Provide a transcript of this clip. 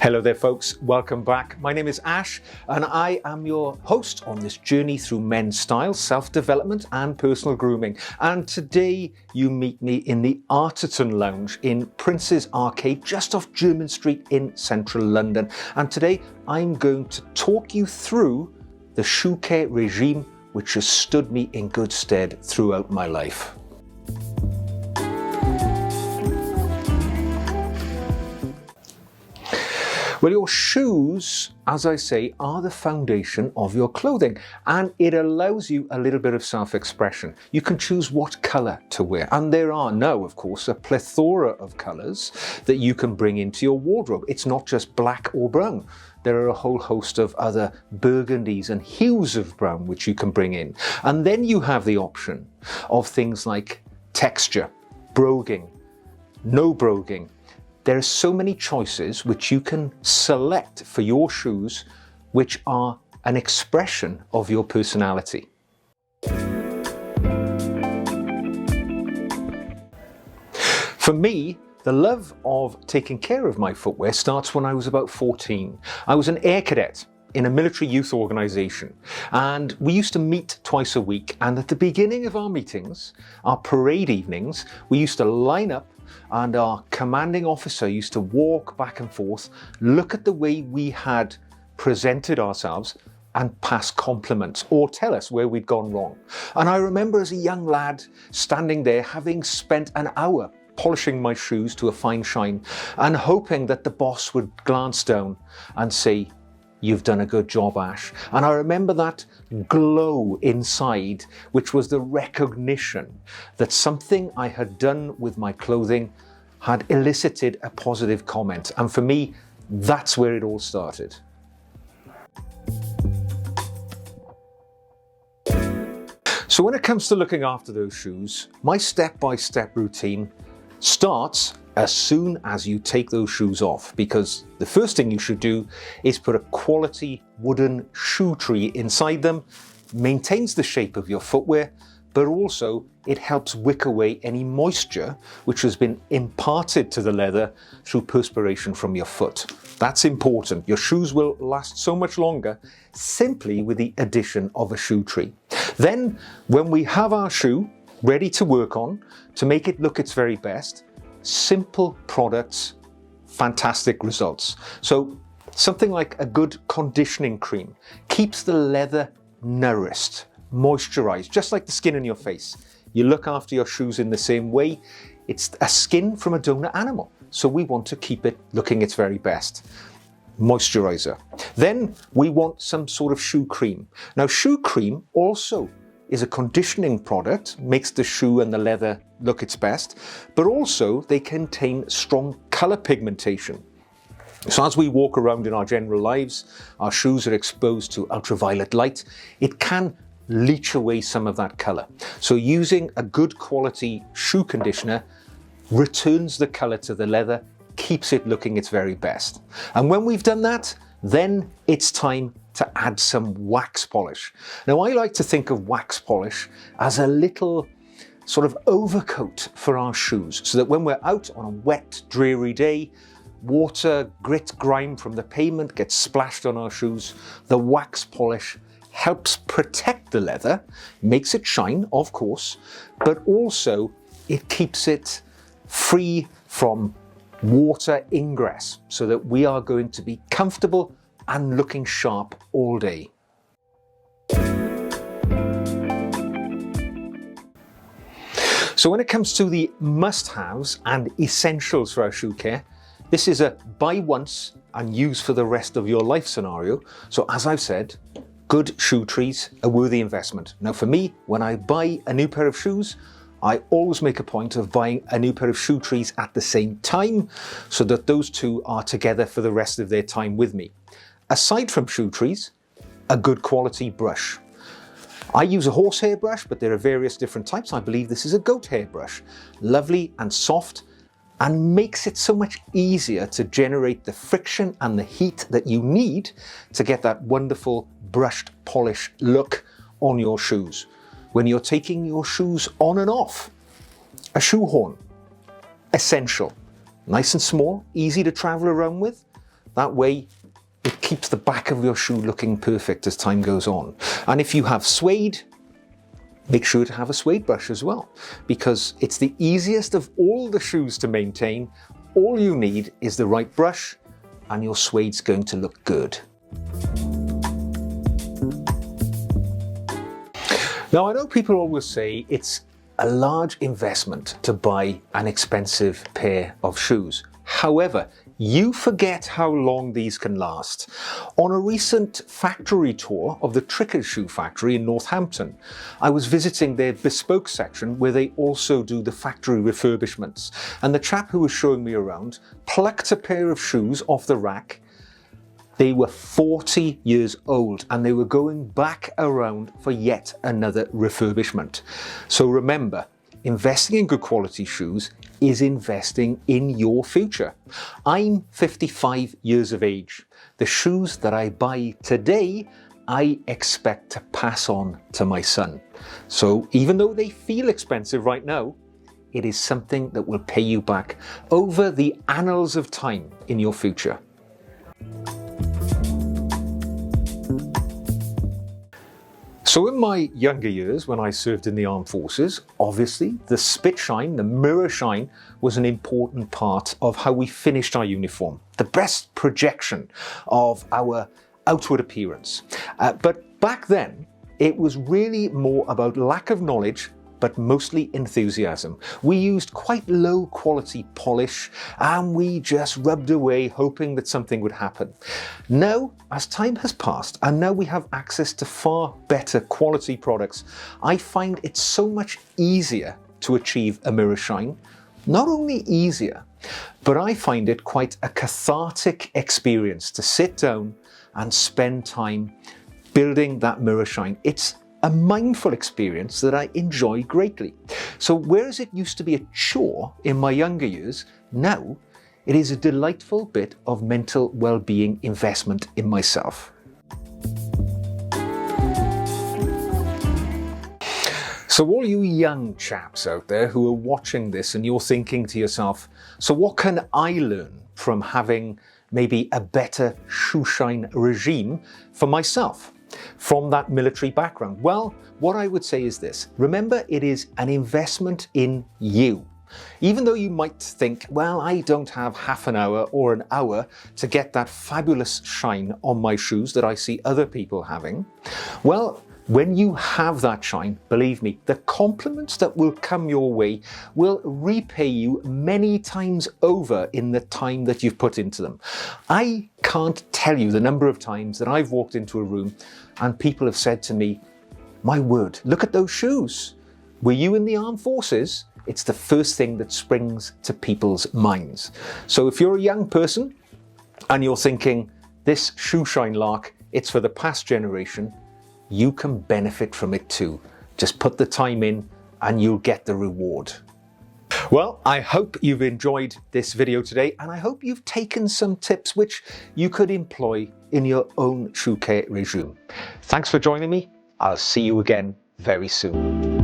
Hello there folks, welcome back. My name is Ash and I am your host on this journey through men's style, self-development and personal grooming. And today you meet me in the Arterton Lounge in Prince's Arcade just off Jermyn Street in central London. And today I'm going to talk you through the shoe care regime which has stood me in good stead throughout my life. Well, your shoes, as I say, are the foundation of your clothing, and it allows you a little bit of self-expression. You can choose what colour to wear, and there are now, of course, a plethora of colours that you can bring into your wardrobe. It's not just black or brown. There are a whole host of other burgundies and hues of brown which you can bring in. And then you have the option of things like texture, broguing, no broguing. There are so many choices which you can select for your shoes which are an expression of your personality. For me, the love of taking care of my footwear starts when I was about 14. I was an air cadet in a military youth organisation, and we used to meet twice a week, and at the beginning of our meetings, our parade evenings, we used to line up and our commanding officer used to walk back and forth, look at the way we had presented ourselves and pass compliments or tell us where we'd gone wrong. And I remember as a young lad standing there having spent an hour polishing my shoes to a fine shine and hoping that the boss would glance down and say, "You've done a good job, Ash." And I remember that glow inside, which was the recognition that something I had done with my clothing had elicited a positive comment. And for me, that's where it all started. So when it comes to looking after those shoes, my step-by-step routine starts as soon as you take those shoes off, because the first thing you should do is put a quality wooden shoe tree inside them. Maintains the shape of your footwear, but also it helps wick away any moisture which has been imparted to the leather through perspiration from your foot. That's important. Your shoes will last so much longer simply with the addition of a shoe tree. Then when we have our shoe ready to work on, to make it look its very best, simple products, fantastic results. So something like a good conditioning cream keeps the leather nourished, moisturized, just like the skin in your face. You look after your shoes in the same way. It's a skin from a donor animal, so we want to keep it looking its very best. Moisturizer. Then we want some sort of shoe cream. Now, shoe cream also is a conditioning product, makes the shoe and the leather look its best, but also they contain strong color pigmentation. So as we walk around in our general lives, our shoes are exposed to ultraviolet light. It can leach away some of that color. So using a good quality shoe conditioner returns the color to the leather, keeps it looking its very best. And when we've done that, then it's time to add some wax polish. Now, I like to think of wax polish as a little sort of overcoat for our shoes, so that when we're out on a wet, dreary day, water, grit, grime from the pavement gets splashed on our shoes, the wax polish helps protect the leather, makes it shine, of course, but also it keeps it free from water ingress, so that we are going to be comfortable and looking sharp all day. So when it comes to the must-haves and essentials for our shoe care, this is a buy once and use for the rest of your life scenario. So as I've said, good shoe trees, a worthy investment. Now for me, when I buy a new pair of shoes, I always make a point of buying a new pair of shoe trees at the same time, so that those two are together for the rest of their time with me. Aside from shoe trees, a good quality brush. I use a horsehair brush, but there are various different types. I believe this is a goat hair brush. Lovely and soft, and makes it so much easier to generate the friction and the heat that you need to get that wonderful brushed polish look on your shoes. When you're taking your shoes on and off, a shoe horn, essential. Nice and small, easy to travel around with, That way, it keeps the back of your shoe looking perfect as time goes on. And if you have suede, make sure to have a suede brush as well, because it's the easiest of all the shoes to maintain. All you need is the right brush and your suede's going to look good. Now, I know people always say it's a large investment to buy an expensive pair of shoes. However, you forget how long these can last. On a recent factory tour of the Trickers Shoe Factory in Northampton, I was visiting their bespoke section where they also do the factory refurbishments. And the chap who was showing me around plucked a pair of shoes off the rack. They were 40 years old and they were going back around for yet another refurbishment. So remember, investing in good quality shoes is investing in your future. I'm 55 years of age. The shoes that I buy today, I expect to pass on to my son. So even though they feel expensive right now, it is something that will pay you back over the annals of time in your future. So in my younger years, when I served in the armed forces, obviously the spit shine, the mirror shine, was an important part of how we finished our uniform. The best projection of our outward appearance. But back then, it was really more about lack of knowledge, but mostly enthusiasm. We used quite low quality polish and we just rubbed away hoping that something would happen. Now, as time has passed and now we have access to far better quality products, I find it so much easier to achieve a mirror shine. Not only easier, but I find it quite a cathartic experience to sit down and spend time building that mirror shine. It's a mindful experience that I enjoy greatly. So whereas it used to be a chore in my younger years, now it is a delightful bit of mental well-being investment in myself. So all you young chaps out there who are watching this and you're thinking to yourself, so what can I learn from having maybe a better shoe shine regime for myself from that military background? Well, what I would say is this. Remember, it is an investment in you. Even though you might think, well, I don't have half an hour or an hour to get that fabulous shine on my shoes that I see other people having, well, when you have that shine, believe me, the compliments that will come your way will repay you many times over in the time that you've put into them. I can't tell you the number of times that I've walked into a room and people have said to me, my word, look at those shoes. Were you in the armed forces? It's the first thing that springs to people's minds. So if you're a young person and you're thinking, this shoe shine lark, it's for the past generation, you can benefit from it too. Just put the time in and you'll get the reward. Well, I hope you've enjoyed this video today and I hope you've taken some tips which you could employ in your own shoe care regime. Thanks for joining me. I'll see you again very soon.